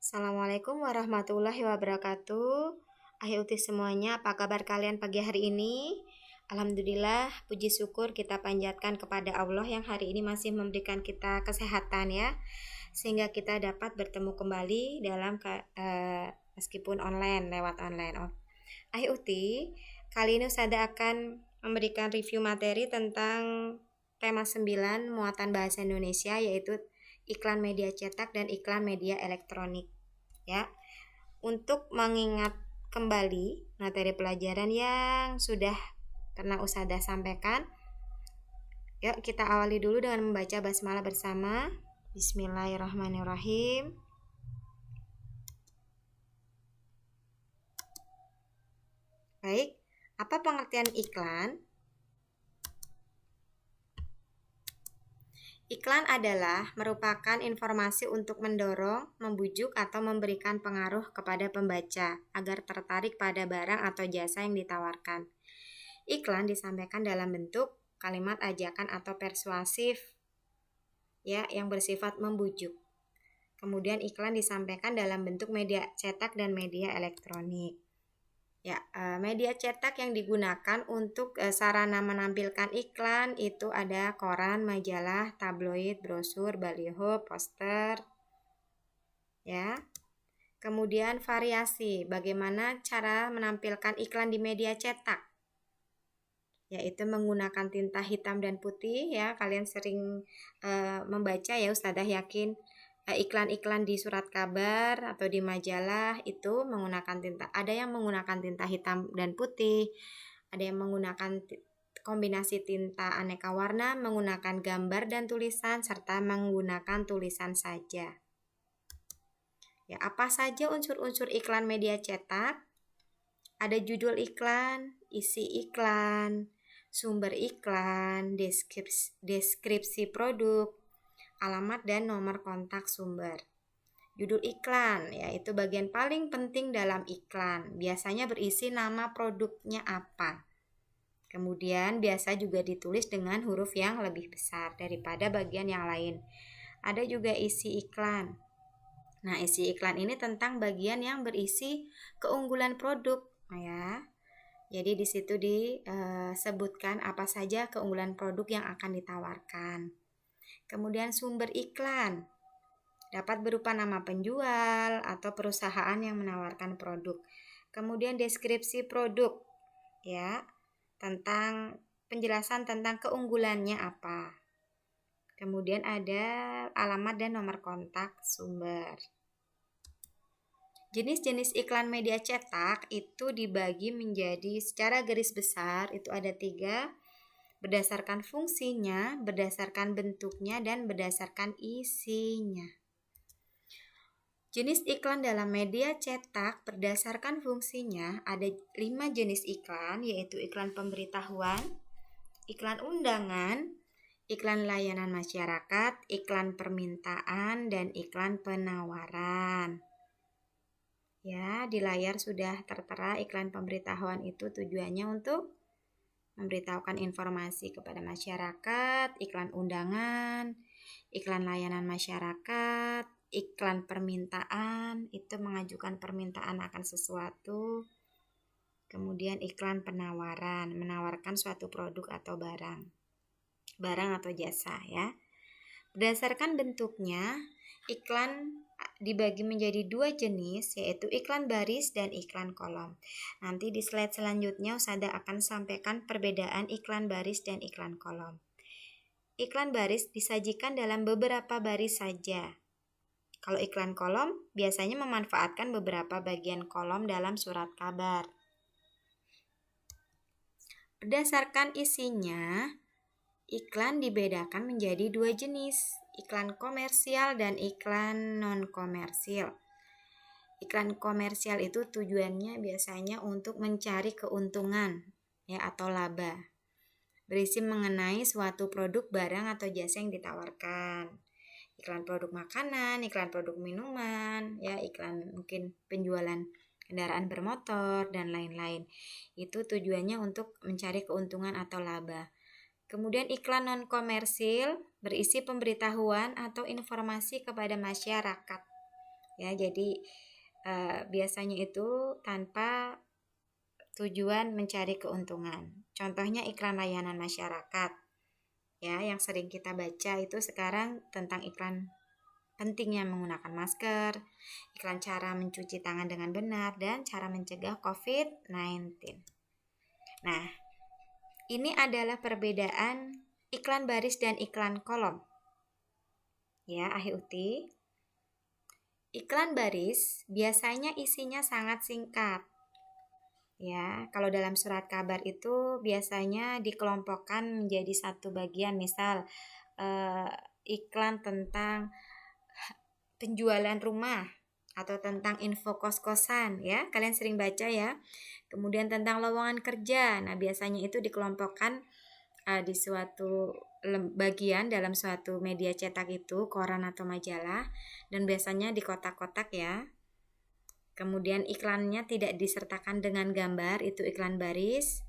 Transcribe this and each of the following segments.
Assalamualaikum warahmatullahi wabarakatuh. Uti semuanya, apa kabar kalian pagi hari ini? Alhamdulillah, puji syukur kita panjatkan kepada Allah yang hari ini masih memberikan kita kesehatan ya, sehingga kita dapat bertemu kembali dalam meskipun online, lewat online. Uti, kali ini Ustazah akan memberikan review materi tentang tema 9 muatan bahasa Indonesia, yaitu iklan media cetak dan iklan media elektronik. Ya, untuk mengingat kembali materi pelajaran yang sudah pernah Ustazah sampaikan, yuk kita awali dulu dengan membaca basmalah bersama. Bismillahirrahmanirrahim. Baik, apa pengertian iklan? Iklan adalah merupakan informasi untuk mendorong, membujuk, atau memberikan pengaruh kepada pembaca agar tertarik pada barang atau jasa yang ditawarkan. Iklan disampaikan dalam bentuk kalimat ajakan atau persuasif, ya, yang bersifat membujuk. Kemudian iklan disampaikan dalam bentuk media cetak dan media elektronik. Ya, media cetak yang digunakan untuk sarana menampilkan iklan itu ada koran, majalah, tabloid, brosur, baliho, poster. Ya. Kemudian variasi, bagaimana cara menampilkan iklan di media cetak? Yaitu menggunakan tinta hitam dan putih ya. Kalian sering membaca ya, Ustazah yakin iklan-iklan di surat kabar atau di majalah itu menggunakan tinta. Ada yang menggunakan tinta hitam dan putih, ada yang menggunakan kombinasi tinta aneka warna, menggunakan gambar dan tulisan, serta menggunakan tulisan saja. Ya, apa saja unsur-unsur iklan media cetak? Ada judul iklan, isi iklan, sumber iklan, deskripsi produk, alamat dan nomor kontak sumber. Judul iklan, yaitu bagian paling penting dalam iklan. Biasanya berisi nama produknya apa. Kemudian biasa juga ditulis dengan huruf yang lebih besar daripada bagian yang lain. Ada juga isi iklan. Nah, isi iklan ini tentang bagian yang berisi keunggulan produk, ya. Jadi di situ disebutkan apa saja keunggulan produk yang akan ditawarkan. Kemudian sumber iklan dapat berupa nama penjual atau perusahaan yang menawarkan produk. Kemudian deskripsi produk, ya, tentang penjelasan tentang keunggulannya apa. Kemudian ada alamat dan nomor kontak sumber. Jenis-jenis iklan media cetak itu dibagi menjadi secara garis besar itu ada 3, berdasarkan fungsinya, berdasarkan bentuknya, dan berdasarkan isinya. Jenis iklan dalam media cetak berdasarkan fungsinya ada 5 jenis iklan, yaitu iklan pemberitahuan, iklan undangan, iklan layanan masyarakat, iklan permintaan, dan iklan penawaran. Ya, di layar sudah tertera iklan pemberitahuan itu tujuannya untuk memberitahukan informasi kepada masyarakat, iklan undangan, iklan layanan masyarakat, iklan permintaan itu mengajukan permintaan akan sesuatu. Kemudian iklan penawaran, menawarkan suatu produk atau barang atau jasa ya. Berdasarkan bentuknya, iklan dibagi menjadi 2 jenis, yaitu iklan baris dan iklan kolom. Nanti di slide selanjutnya Ustazah akan sampaikan perbedaan iklan baris dan iklan kolom. Iklan baris disajikan dalam beberapa baris saja. Kalau iklan kolom biasanya memanfaatkan beberapa bagian kolom dalam surat kabar. Berdasarkan isinya, iklan dibedakan menjadi 2 jenis, iklan komersial dan iklan non-komersial. Iklan komersial itu tujuannya biasanya untuk mencari keuntungan ya atau laba. Berisi mengenai suatu produk, barang atau jasa yang ditawarkan. Iklan produk makanan, iklan produk minuman, ya iklan mungkin penjualan kendaraan bermotor dan lain-lain. Itu tujuannya untuk mencari keuntungan atau laba. Kemudian iklan non-komersil berisi pemberitahuan atau informasi kepada masyarakat Ya, jadi biasanya itu tanpa tujuan mencari keuntungan. Contohnya iklan layanan masyarakat. Ya, yang sering kita baca itu sekarang tentang iklan pentingnya menggunakan masker, iklan cara mencuci tangan dengan benar, dan cara mencegah COVID-19. Nah, ini adalah perbedaan iklan baris dan iklan kolom. Ya, Ahi Uti. Iklan baris biasanya isinya sangat singkat. Ya, kalau dalam surat kabar itu biasanya dikelompokkan menjadi satu bagian, misal iklan tentang penjualan rumah atau tentang info kos-kosan, ya. Kalian sering baca ya. Kemudian tentang lowongan kerja. Nah, biasanya itu dikelompokkan di suatu bagian dalam suatu media cetak itu, koran atau majalah, dan biasanya di kotak-kotak ya. Kemudian iklannya tidak disertakan dengan gambar, itu iklan baris,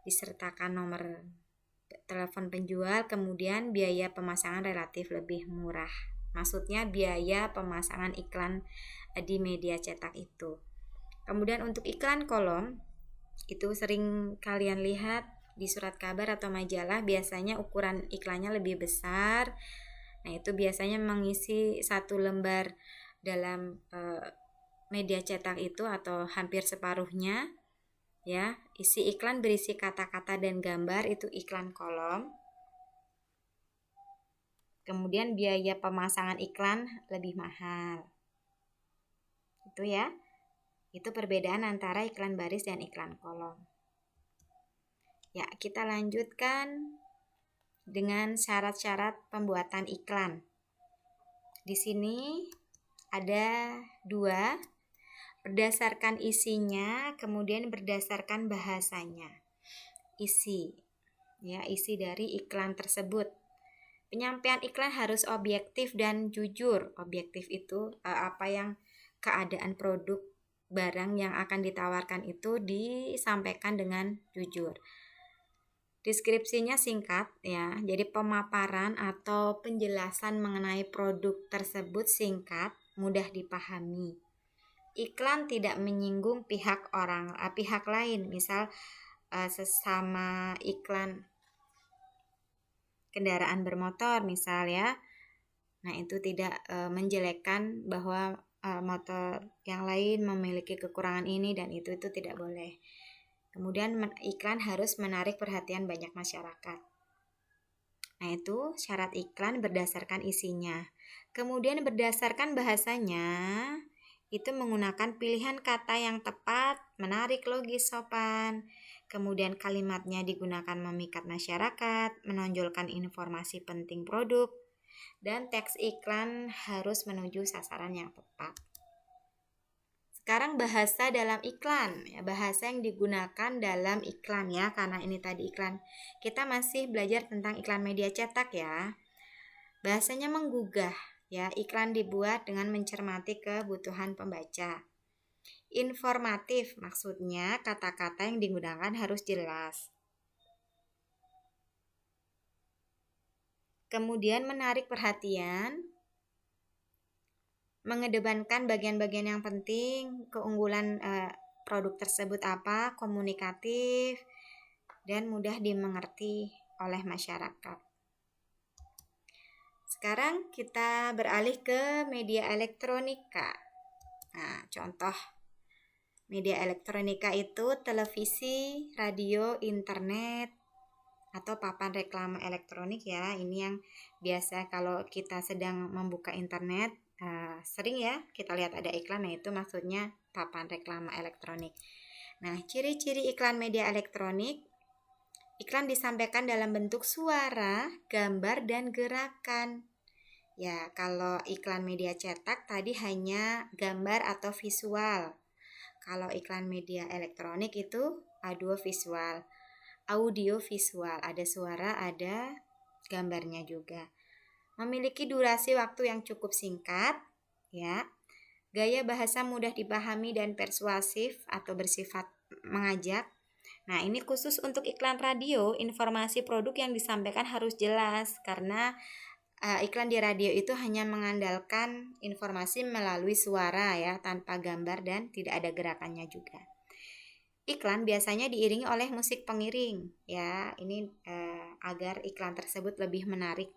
disertakan nomor telepon penjual, kemudian biaya pemasangan relatif lebih murah. Maksudnya biaya pemasangan iklan di media cetak itu. Kemudian untuk iklan kolom, itu sering kalian lihat di surat kabar atau majalah, biasanya ukuran iklannya lebih besar. Nah, itu biasanya mengisi satu lembar dalam media cetak itu atau hampir separuhnya. Ya, isi iklan berisi kata-kata dan gambar, itu iklan kolom. Kemudian biaya pemasangan iklan lebih mahal. Itu ya. Itu perbedaan antara iklan baris dan iklan kolom. Ya, kita lanjutkan dengan syarat-syarat pembuatan iklan. Di sini ada 2, berdasarkan isinya, kemudian berdasarkan bahasanya. Isi, ya, isi dari iklan tersebut. Penyampaian iklan harus objektif dan jujur. Objektif itu apa yang keadaan produk barang yang akan ditawarkan itu disampaikan dengan jujur. Deskripsinya singkat ya. Jadi pemaparan atau penjelasan mengenai produk tersebut singkat, mudah dipahami. Iklan tidak menyinggung pihak lain, misal sesama iklan kendaraan bermotor misal ya. Nah, itu tidak menjelekkan bahwa motor yang lain memiliki kekurangan ini dan itu tidak boleh. Kemudian iklan harus menarik perhatian banyak masyarakat. Nah, itu syarat iklan berdasarkan isinya. Kemudian berdasarkan bahasanya, itu menggunakan pilihan kata yang tepat, menarik, logis, sopan. Kemudian kalimatnya digunakan memikat masyarakat, menonjolkan informasi penting produk, dan teks iklan harus menuju sasaran yang tepat. Sekarang bahasa dalam iklan, ya, bahasa yang digunakan dalam iklan ya, karena ini tadi iklan. Kita masih belajar tentang iklan media cetak ya. Bahasanya menggugah, ya, iklan dibuat dengan mencermati kebutuhan pembaca. Informatif, maksudnya kata-kata yang digunakan harus jelas. Kemudian menarik perhatian, mengedepankan bagian-bagian yang penting, keunggulan produk tersebut apa, komunikatif, dan mudah dimengerti oleh masyarakat. Sekarang kita beralih ke media elektronika. Nah, contoh media elektronika itu televisi, radio, internet, atau papan reklame elektronik ya. Ini yang biasa kalau kita sedang membuka internet, sering ya kita lihat ada iklan, nah itu maksudnya papan reklame elektronik. Nah, ciri-ciri iklan media elektronik: iklan disampaikan dalam bentuk suara, gambar, dan gerakan. Ya, kalau iklan media cetak tadi hanya gambar atau visual. Kalau iklan media elektronik itu audio visual, ada suara, ada gambarnya juga. Memiliki durasi waktu yang cukup singkat, ya. Gaya bahasa mudah dipahami dan persuasif atau bersifat mengajak. Nah, ini khusus untuk iklan radio, informasi produk yang disampaikan harus jelas karena iklan di radio itu hanya mengandalkan informasi melalui suara ya, tanpa gambar dan tidak ada gerakannya juga. Iklan biasanya diiringi oleh musik pengiring ya, ini agar iklan tersebut lebih menarik.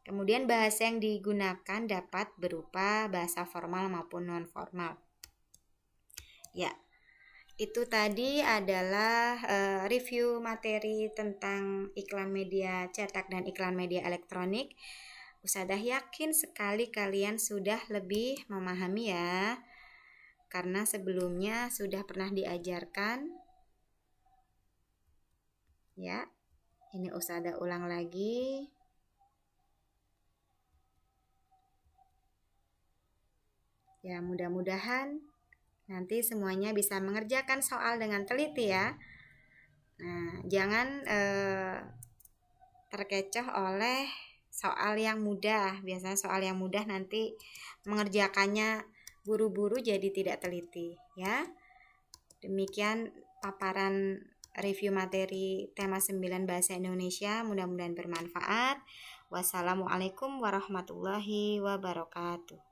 Kemudian bahasa yang digunakan dapat berupa bahasa formal maupun non formal. Ya, itu tadi adalah review materi tentang iklan media cetak dan iklan media elektronik. Ustazah yakin sekali kalian sudah lebih memahami ya, karena sebelumnya sudah pernah diajarkan. Ya, ini Ustazah ulang lagi. Ya, mudah-mudahan nanti semuanya bisa mengerjakan soal dengan teliti ya. Nah, jangan terkecoh oleh soal yang mudah. Biasanya soal yang mudah nanti mengerjakannya buru-buru jadi tidak teliti ya. Demikian paparan review materi tema 9 Bahasa Indonesia, mudah-mudahan bermanfaat. Wassalamualaikum warahmatullahi wabarakatuh.